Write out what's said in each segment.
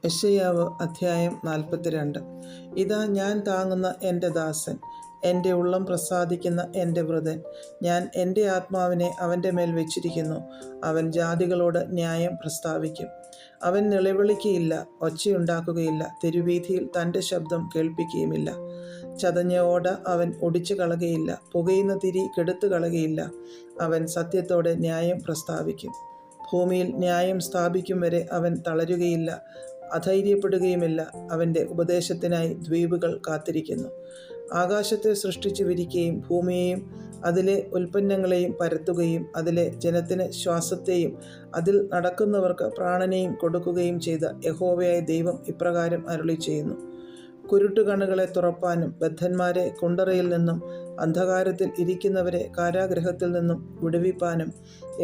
യെശയ്യാവ് അധ്യായം 42. ഇതാ ഞാൻ താങ്ങുന്ന എൻ്റെ ദാസൻ, എൻ്റെ ഉള്ളം പ്രസാദിക്കുന്ന എൻ്റെ വൃതൻ. ഞാൻ എൻ്റെ ആത്മാവിനെ അവൻ്റെ മേൽ വെച്ചിരിക്കുന്നു. അവൻ ജാതികളോട് ന്യായം പ്രസ്താവിക്കും. അവൻ നിലവിളിക്കുകയില്ല, ഒച്ചയുണ്ടാക്കുകയില്ല, തെരുവീഥിയിൽ തൻ്റെ ശബ്ദം കേൾപ്പിക്കുകയുമില്ല. ചതഞ്ഞ ഓട അവൻ ഒടിച്ചു കളകയില്ല, പുകയുന്ന തിരി കെടുത്തു കളകയില്ല. അവൻ സത്യത്തോടെ ന്യായം പ്രസ്താവിക്കും. ഭൂമിയിൽ ന്യായം സ്ഥാപിക്കും വരെ അവൻ തളരുകയില്ല, അധൈര്യപ്പെടുകയുമില്ല. അവൻ്റെ ഉപദേശത്തിനായി ദ്വീപുകൾ കാത്തിരിക്കുന്നു. ആകാശത്തെ സൃഷ്ടിച്ചു വിരിക്കുകയും ഭൂമിയെയും അതിലെ ഉൽപ്പന്നങ്ങളെയും പരത്തുകയും അതിലെ ജനത്തിന് ശ്വാസത്തെയും അതിൽ നടക്കുന്നവർക്ക് പ്രാണനെയും കൊടുക്കുകയും ചെയ്ത യഹോവയായ ദൈവം ഇപ്രകാരം അരുളിച്ചെയ്യുന്നു: കുരുട്ടുകണ്ണുകളെ തുറപ്പാനും ബദ്ധന്മാരെ കുണ്ടറയിൽ നിന്നും അന്ധകാരത്തിൽ ഇരിക്കുന്നവരെ കാരാഗൃഹത്തിൽ നിന്നും വിടുവിപ്പാനും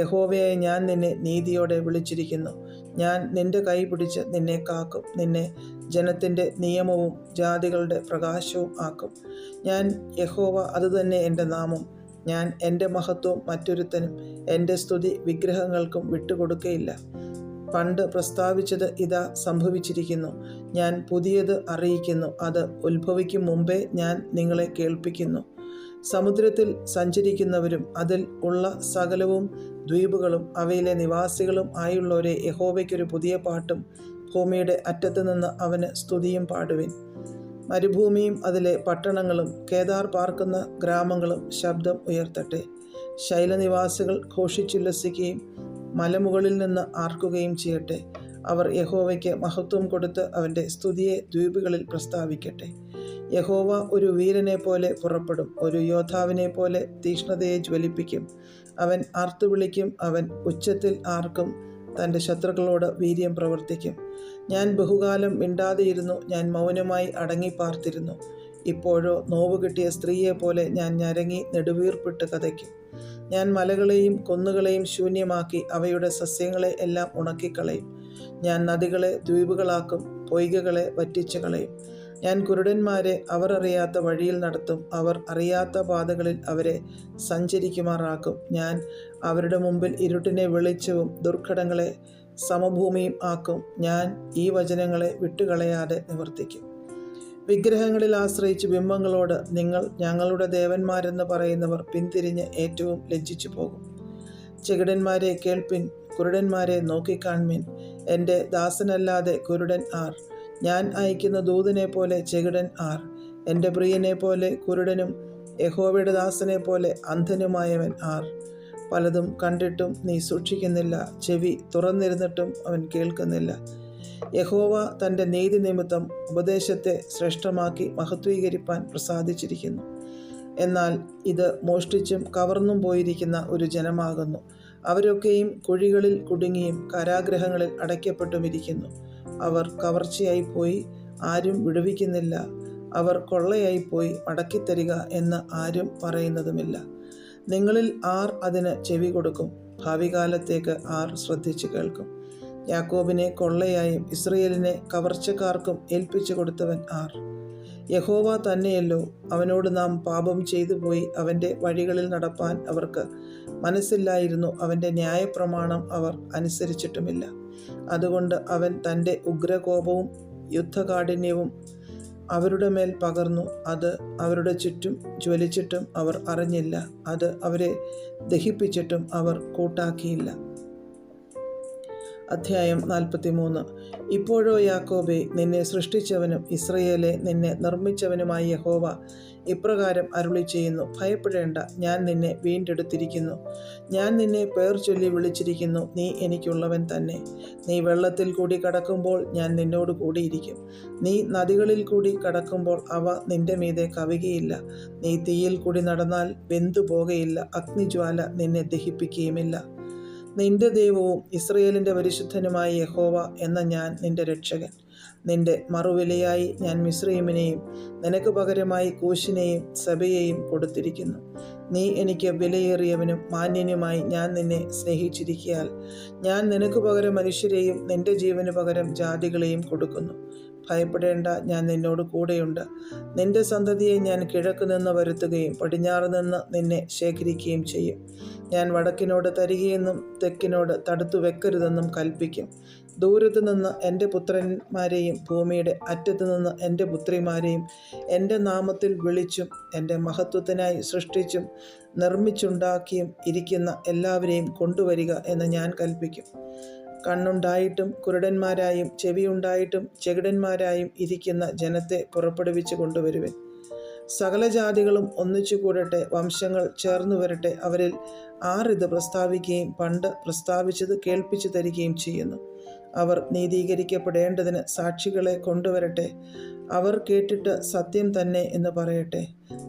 യഹോവയായ ഞാൻ നിന്നെ നീതിയോടെ വിളിച്ചിരിക്കുന്നു. ഞാൻ നിന്റെ കൈ പിടിച്ച് നിന്നെ കാക്കും. നിന്നെ ജനത്തിൻ്റെ നിയമവും ജാതികളുടെ പ്രകാശവും ആക്കും. ഞാൻ യഹോവ, അതുതന്നെ എൻ്റെ നാമം. ഞാൻ എൻ്റെ മഹത്വം മറ്റൊരുത്തനും എൻ്റെ സ്തുതി വിഗ്രഹങ്ങൾക്കും വിട്ടുകൊടുക്കയില്ല. പണ്ട് പ്രസ്താവിച്ചത് ഇതാ സംഭവിച്ചിരിക്കുന്നു. ഞാൻ പുതിയത് അറിയിക്കുന്നു. അത് ഉത്ഭവിക്കും മുമ്പേ ഞാൻ നിങ്ങളെ കേൾപ്പിക്കുന്നു. സമുദ്രത്തിൽ സഞ്ചരിക്കുന്നവരും അതിൽ ഉള്ള സകലവും, ദ്വീപുകളും അവയിലെ നിവാസികളും ആയുള്ളവരെ, യഹോവയ്ക്കൊരു പുതിയ പാട്ടും ഭൂമിയുടെ അറ്റത്ത് നിന്ന് അവന് സ്തുതിയും പാടുവിൻ. മരുഭൂമിയും അതിലെ പട്ടണങ്ങളും കേദാർ പാർക്കുന്ന ഗ്രാമങ്ങളും ശബ്ദം ഉയർത്തട്ടെ. ശൈലനിവാസികൾ ഘോഷിച്ചുല്ലസിക്കുകയും മലമുകളിൽ നിന്ന് ആർക്കുകയും ചെയ്യട്ടെ. അവർ യഹോവയ്ക്ക് മഹത്വം കൊടുത്ത് അവൻ്റെ സ്തുതിയെ ദ്വീപുകളിൽ പ്രസ്താവിക്കട്ടെ. യഹോവ ഒരു വീരനെ പോലെ പുറപ്പെടും, ഒരു യോദ്ധാവിനെ പോലെ തീക്ഷ്ണതയെ ജ്വലിപ്പിക്കും. അവൻ ആർത്തു വിളിക്കും, അവൻ ഉച്ചത്തിൽ ആർക്കും, തൻ്റെ ശത്രുക്കളോട് വീര്യം പ്രവർത്തിക്കും. ഞാൻ ബഹുകാലം മിണ്ടാതെയിരുന്നു, ഞാൻ മൗനമായി അടങ്ങിപ്പാർത്തിരുന്നു. ഇപ്പോഴോ നോവ് കിട്ടിയ സ്ത്രീയെപ്പോലെ ഞാൻ ഞരങ്ങി നെടുവീർപ്പിട്ട് കതയ്ക്കും. ഞാൻ മലകളെയും കുന്നുകളെയും ശൂന്യമാക്കി അവയുടെ സസ്യങ്ങളെ എല്ലാം ഉണക്കിക്കളയും. ഞാൻ നദികളെ ദ്വീപുകളാക്കും, പൊയ്കകളെ വറ്റിച്ചു കളയും. ഞാൻ കുരുടന്മാരെ അവർ അറിയാത്ത വഴിയിൽ നടത്തും, അവർ അറിയാത്ത പാതകളിൽ അവരെ സഞ്ചരിക്കുമാറാക്കും. ഞാൻ അവരുടെ മുമ്പിൽ ഇരുട്ടിനെ വെളിച്ചവും ദുർഘടങ്ങളെ സമഭൂമിയും ആക്കും. ഞാൻ ഈ വചനങ്ങളെ വിട്ടുകളയാതെ നിവർത്തിക്കും. വിഗ്രഹങ്ങളിൽ ആശ്രയിച്ച് ബിംബങ്ങളോട് നിങ്ങൾ ഞങ്ങളുടെ ദേവന്മാരെന്ന് പറയുന്നവർ പിന്തിരിഞ്ഞ് ഏറ്റവും ലജ്ജിച്ചു പോകും. ചെകിടന്മാരെ കേൾപ്പിൻ, കുരുടന്മാരെ നോക്കിക്കാൺമിൻ. എൻ്റെ ദാസനല്ലാതെ കുരുടൻ ആർ? ഞാൻ അയക്കുന്ന ദൂതനെ പോലെ ചെകിടൻ ആർ? എൻ്റെ പ്രിയനെ പോലെ കുരുടനും യഹോവയുടെ ദാസനെ പോലെ അന്ധനുമായവൻ ആർ? പലതും കണ്ടിട്ടും നീ സൂക്ഷിക്കുന്നില്ല, ചെവി തുറന്നിരുന്നിട്ടും അവൻ കേൾക്കുന്നില്ല. യഹോവ തൻ്റെ നീതി നിമിത്തം ഉപദേശത്തെ ശ്രേഷ്ഠമാക്കി മഹത്വീകരിപ്പാൻ പ്രസാദിച്ചിരിക്കുന്നു. എന്നാൽ ഇത് മോഷ്ടിച്ചും കവർന്നും പോയിരിക്കുന്ന ഒരു ജനമാകുന്നു. അവരൊക്കെയും കുഴികളിൽ കുടുങ്ങിയും കാരാഗൃഹങ്ങളിൽ അടയ്ക്കപ്പെട്ടുമിരിക്കുന്നു. അവർ കവർച്ചയായിപ്പോയി, ആരും വിടുവിക്കുന്നില്ല. അവർ കൊള്ളയായിപ്പോയി, മടക്കിത്തരിക എന്ന് ആരും പറയുന്നതുമില്ല. നിങ്ങളിൽ ആർ അതിന് ചെവി കൊടുക്കും? ഭാവികാലത്തേക്ക് ആർ ശ്രദ്ധിച്ചു കേൾക്കും? യാക്കോബിനെ കൊള്ളയായും ഇസ്രയേലിനെ കവർച്ചക്കാർക്കും ഏൽപ്പിച്ചു കൊടുത്തവൻ ആർ? യഹോവ തന്നെയല്ലോ. അവനോട് നാം പാപം ചെയ്തു പോയി. അവൻ്റെ വഴികളിൽ നടപ്പാൻ അവർക്ക് മനസ്സില്ലായിരുന്നു. അവൻ്റെ ന്യായപ്രമാണം അവർ അനുസരിച്ചിട്ടുമില്ല. അതുകൊണ്ട് അവൻ തൻ്റെ ഉഗ്രകോപവും യുദ്ധകാഠിന്യവും അവരുടെ മേൽ പകർന്നു. അത് അവരുടെ ചുറ്റും ജ്വലിച്ചിട്ടും അവർ അറിഞ്ഞില്ല. അത് അവരെ ദഹിപ്പിച്ചിട്ടും അവർ കൂട്ടാക്കിയില്ല. അധ്യായം 43. ഇപ്പോഴോ യാക്കോബേ, നിന്നെ സൃഷ്ടിച്ചവനും ഇസ്രയേലെ നിന്നെ നിർമ്മിച്ചവനുമായ യഹോവ ഇപ്രകാരം അരുളിച്ചെയ്യുന്നു: ഭയപ്പെടേണ്ട, ഞാൻ നിന്നെ വീണ്ടെടുത്തിരിക്കുന്നു. ഞാൻ നിന്നെ പേർ ചൊല്ലി വിളിച്ചിരിക്കുന്നു. നീ എനിക്കുള്ളവൻ തന്നെ. നീ വെള്ളത്തിൽ കൂടി കടക്കുമ്പോൾ ഞാൻ നിന്നോട് കൂടിയിരിക്കും. നീ നദികളിൽ കൂടി കടക്കുമ്പോൾ അവ നിന്റെ മീതെ കവികയില്ല. നീ തീയിൽ കൂടി നടന്നാൽ വെന്തു പോകയില്ല, അഗ്നിജ്വാല നിന്നെ ദഹിപ്പിക്കുകയുമില്ല. നിന്റെ ദൈവവും ഇസ്രയേലിൻ്റെ പരിശുദ്ധനുമായ യഹോവ എന്ന ഞാൻ നിന്റെ രക്ഷകൻ. നിന്റെ മറുവിലയായി ഞാൻ മിസ്രയീമിനെയും നിനക്ക് പകരമായി കൂശിനെയും സബയെയും കൊടുത്തിരിക്കുന്നു. നീ എനിക്ക് വിലയേറിയവനും മാന്യനുമായി ഞാൻ നിന്നെ സ്നേഹിച്ചിരിക്കയാൽ ഞാൻ നിനക്ക് പകരം മനുഷ്യരെയും നിന്റെ ജീവന് പകരം ജാതികളെയും കൊടുക്കുന്നു. ഭയപ്പെടേണ്ട, ഞാൻ നിന്നോട് കൂടെയുണ്ട്. നിന്റെ സന്തതിയെ ഞാൻ കിഴക്ക് നിന്ന് വരുത്തുകയും പടിഞ്ഞാറ് നിന്ന് നിന്നെ ശേഖരിക്കുകയും ചെയ്യും. ഞാൻ വടക്കിനോട് തരികയെന്നും തെക്കിനോട് തടുത്തു വെക്കരുതെന്നും കൽപ്പിക്കും. ദൂരത്തു നിന്ന് എൻ്റെ പുത്രന്മാരെയും ഭൂമിയുടെ അറ്റത്തു നിന്ന് എൻ്റെ പുത്രിമാരെയും എൻ്റെ നാമത്തിൽ വിളിച്ചും എൻ്റെ മഹത്വത്തിനായി സൃഷ്ടിച്ചും നിർമ്മിച്ചുണ്ടാക്കിയും ഇരിക്കുന്ന എല്ലാവരെയും കൊണ്ടുവരിക എന്ന് ഞാൻ കൽപ്പിക്കും. കണ്ണുണ്ടായിട്ടും കുരുടന്മാരായും ചെവിയുണ്ടായിട്ടും ചെകിടന്മാരായും ഇരിക്കുന്ന ജനത്തെ പുറപ്പെടുവിച്ച് കൊണ്ടുവരുവൻ. സകല ജാതികളും ഒന്നിച്ചു കൂടട്ടെ, വംശങ്ങൾ ചേർന്നു വരട്ടെ. അവരിൽ ഇത് പ്രസ്താവിക്കുകയും പണ്ട് പ്രസ്താവിച്ചത് കേൾപ്പിച്ചു തരികയും ചെയ്യുന്നു. അവർ നീതീകരിക്കപ്പെടേണ്ടതിന് സാക്ഷികളെ കൊണ്ടുവരട്ടെ. അവർ കേട്ടിട്ട് സത്യം തന്നെ എന്ന് പറയട്ടെ.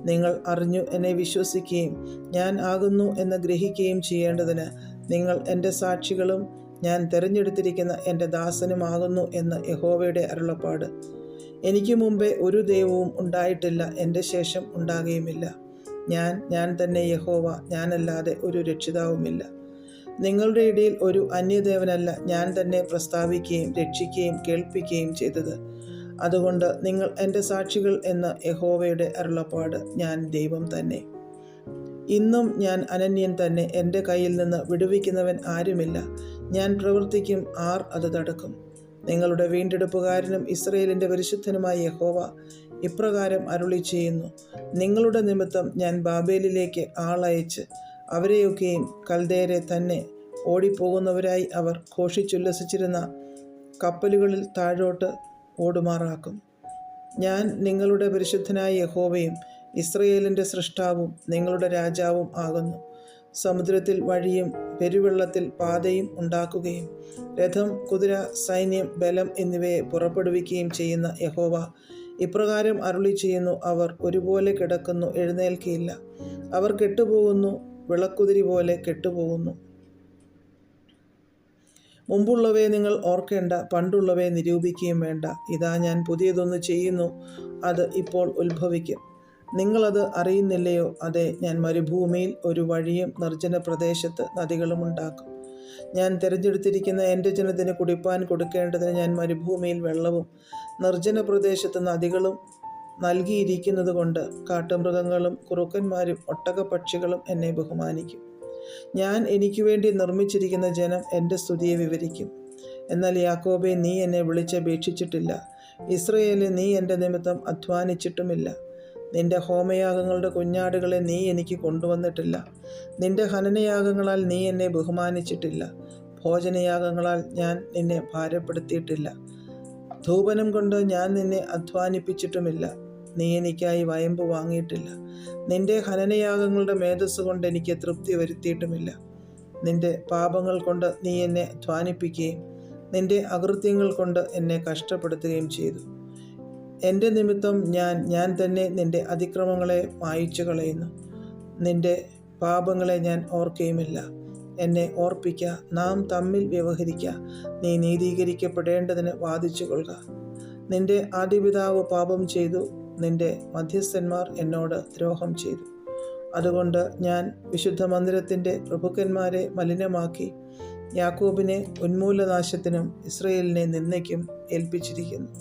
നിങ്ങൾ അറിഞ്ഞു എന്നെ വിശ്വസിക്കുകയും ഞാൻ ആകുന്നു എന്ന് ഗ്രഹിക്കുകയും ചെയ്യേണ്ടതിന് നിങ്ങൾ എൻ്റെ സാക്ഷികളും ഞാൻ തിരഞ്ഞെടുത്തിരിക്കുന്ന എൻ്റെ ദാസനുമാകുന്നു എന്ന് യഹോവയുടെ അരുളപ്പാട്. എനിക്ക് മുമ്പേ ഒരു ദൈവവും ഉണ്ടായിട്ടില്ല, എൻ്റെ ശേഷം ഉണ്ടാകുകയുമില്ല. ഞാൻ തന്നെ യഹോവ, ഞാനല്ലാതെ ഒരു രക്ഷിതാവുമില്ല. നിങ്ങളുടെ ഇടയിൽ ഒരു അന്യദേവനല്ല ഞാൻ തന്നെ പ്രസ്താവിക്കുകയും രക്ഷിക്കുകയും കേൾപ്പിക്കുകയും ചെയ്തത്. അതുകൊണ്ട് നിങ്ങൾ എൻ്റെ സാക്ഷികൾ എന്ന് യഹോവയുടെ അരുളപ്പാട്. ഞാൻ ദൈവം തന്നെ. ഇന്നും ഞാൻ അനന്യൻ തന്നെ, എൻ്റെ കയ്യിൽ നിന്ന് വിടുവിക്കുന്നവൻ ആരുമില്ല. ഞാൻ പ്രവർത്തിക്കും, ആർ അത് തടുക്കും? നിങ്ങളുടെ വീണ്ടെടുപ്പുകാരനും ഇസ്രയേലിൻ്റെ പരിശുദ്ധനുമായ യഹോവ ഇപ്രകാരം അരുളി ചെയ്യുന്നു: നിങ്ങളുടെ നിമിത്തം ഞാൻ ബാബേലിലേക്ക് ആളയച്ച് അവരെയൊക്കെയും കൽദേരെ തന്നെ ഓടിപ്പോകുന്നവരായി അവർ ഘോഷിച്ചുല്ലസിച്ചിരുന്ന കപ്പലുകളിൽ താഴോട്ട് ഓടുമാറാക്കും. ഞാൻ നിങ്ങളുടെ പരിശുദ്ധനായ യഹോവയും ഇസ്രയേലിൻ്റെ സൃഷ്ടാവും നിങ്ങളുടെ രാജാവും ആകുന്നു. സമുദ്രത്തിൽ വഴിയും പെരുവെള്ളത്തിൽ പാതയും ഉണ്ടാക്കുകയും രഥം, കുതിര, സൈന്യം, ബലം എന്നിവയെ പുറപ്പെടുവിക്കുകയും ചെയ്യുന്ന യഹോവ ഇപ്രകാരം അരുളി ചെയ്യുന്നു: അവർ ഒരുപോലെ കിടക്കുന്നു, എഴുന്നേൽക്കയില്ല. അവർ കെട്ടുപോകുന്നു, വിളക്കുതിരി പോലെ കെട്ടുപോകുന്നു. മുമ്പുള്ളവയെ നിങ്ങൾ ഓർക്കേണ്ട, പണ്ടുള്ളവയെ നിരൂപിക്കുകയും വേണ്ട. ഇതാ ഞാൻ പുതിയതൊന്ന് ചെയ്യുന്നു, അത് ഇപ്പോൾ ഉത്ഭവിക്കും. നിങ്ങളത് അറിയുന്നില്ലയോ? അതെ, ഞാൻ മരുഭൂമിയിൽ ഒരു വഴിയും നിർജ്ജന പ്രദേശത്ത് നദികളും ഉണ്ടാക്കും. ഞാൻ തിരഞ്ഞെടുത്തിരിക്കുന്ന എൻ്റെ ജനത്തിന് കുടിപ്പാൻ കൊടുക്കേണ്ടതിന് ഞാൻ മരുഭൂമിയിൽ വെള്ളവും നിർജ്ജന പ്രദേശത്ത് നദികളും നൽകിയിരിക്കുന്നത് കൊണ്ട് കാട്ടുമൃഗങ്ങളും കുറുക്കന്മാരും ഒട്ടകപ്പക്ഷികളും എന്നെ ബഹുമാനിക്കും. ഞാൻ എനിക്ക് വേണ്ടി നിർമ്മിച്ചിരിക്കുന്ന ജനം എൻ്റെ സ്തുതിയെ വിവരിക്കും. എന്നാൽ യാക്കോബേ, നീ എന്നെ വിളിച്ചപേക്ഷിച്ചിട്ടില്ല. ഇസ്രയേലേ, നീ എൻ്റെ നിമിത്തം അധ്വാനിച്ചിട്ടുമില്ല. നിന്റെ ഹോമയാഗങ്ങളുടെ കുഞ്ഞാടുകളെ നീ എനിക്ക് കൊണ്ടുവന്നിട്ടില്ല. നിന്റെ ഹനനയാഗങ്ങളാൽ നീ എന്നെ ബഹുമാനിച്ചിട്ടില്ല. ഭോജനയാഗങ്ങളാൽ ഞാൻ നിന്നെ ഭാരപ്പെടുത്തിയിട്ടില്ല. ധൂപനം കൊണ്ട് ഞാൻ നിന്നെ അധ്വാനിപ്പിച്ചിട്ടുമില്ല. നീ എനിക്കായി വയമ്പ് വാങ്ങിയിട്ടില്ല. നിന്റെ ഹനനയാഗങ്ങളുടെ മേധസ് കൊണ്ട് എനിക്ക് തൃപ്തി വരുത്തിയിട്ടുമില്ല. നിന്റെ പാപങ്ങൾ കൊണ്ട് നീ എന്നെ അധ്വാനിപ്പിക്കുകയും നിന്റെ അകൃത്യങ്ങൾ കൊണ്ട് എന്നെ കഷ്ടപ്പെടുത്തുകയും ചെയ്തു. എൻ്റെ നിമിത്തം ഞാൻ തന്നെ നിന്റെ അതിക്രമങ്ങളെ മായിച്ചു കളയുന്നു. നിന്റെ പാപങ്ങളെ ഞാൻ ഓർക്കുകയുമില്ല. എന്നെ ഓർപ്പിക്ക, നാം തമ്മിൽ വ്യവഹരിക്ക. നീ നീതീകരിക്കപ്പെടേണ്ടതിന് വാദിച്ചു കൊള്ളുക. നിന്റെ ആദിപിതാവ് പാപം ചെയ്തു, നിന്റെ മധ്യസ്ഥന്മാർ എന്നോട് ദ്രോഹം ചെയ്തു. അതുകൊണ്ട് ഞാൻ വിശുദ്ധ മന്ദിരത്തിൻ്റെ പ്രഭുക്കന്മാരെ മലിനമാക്കി യാക്കോബിനെ ഉന്മൂലനാശത്തിനും ഇസ്രയേലിനെ നിന്ദയ്ക്കും ഏൽപ്പിച്ചിരിക്കുന്നു.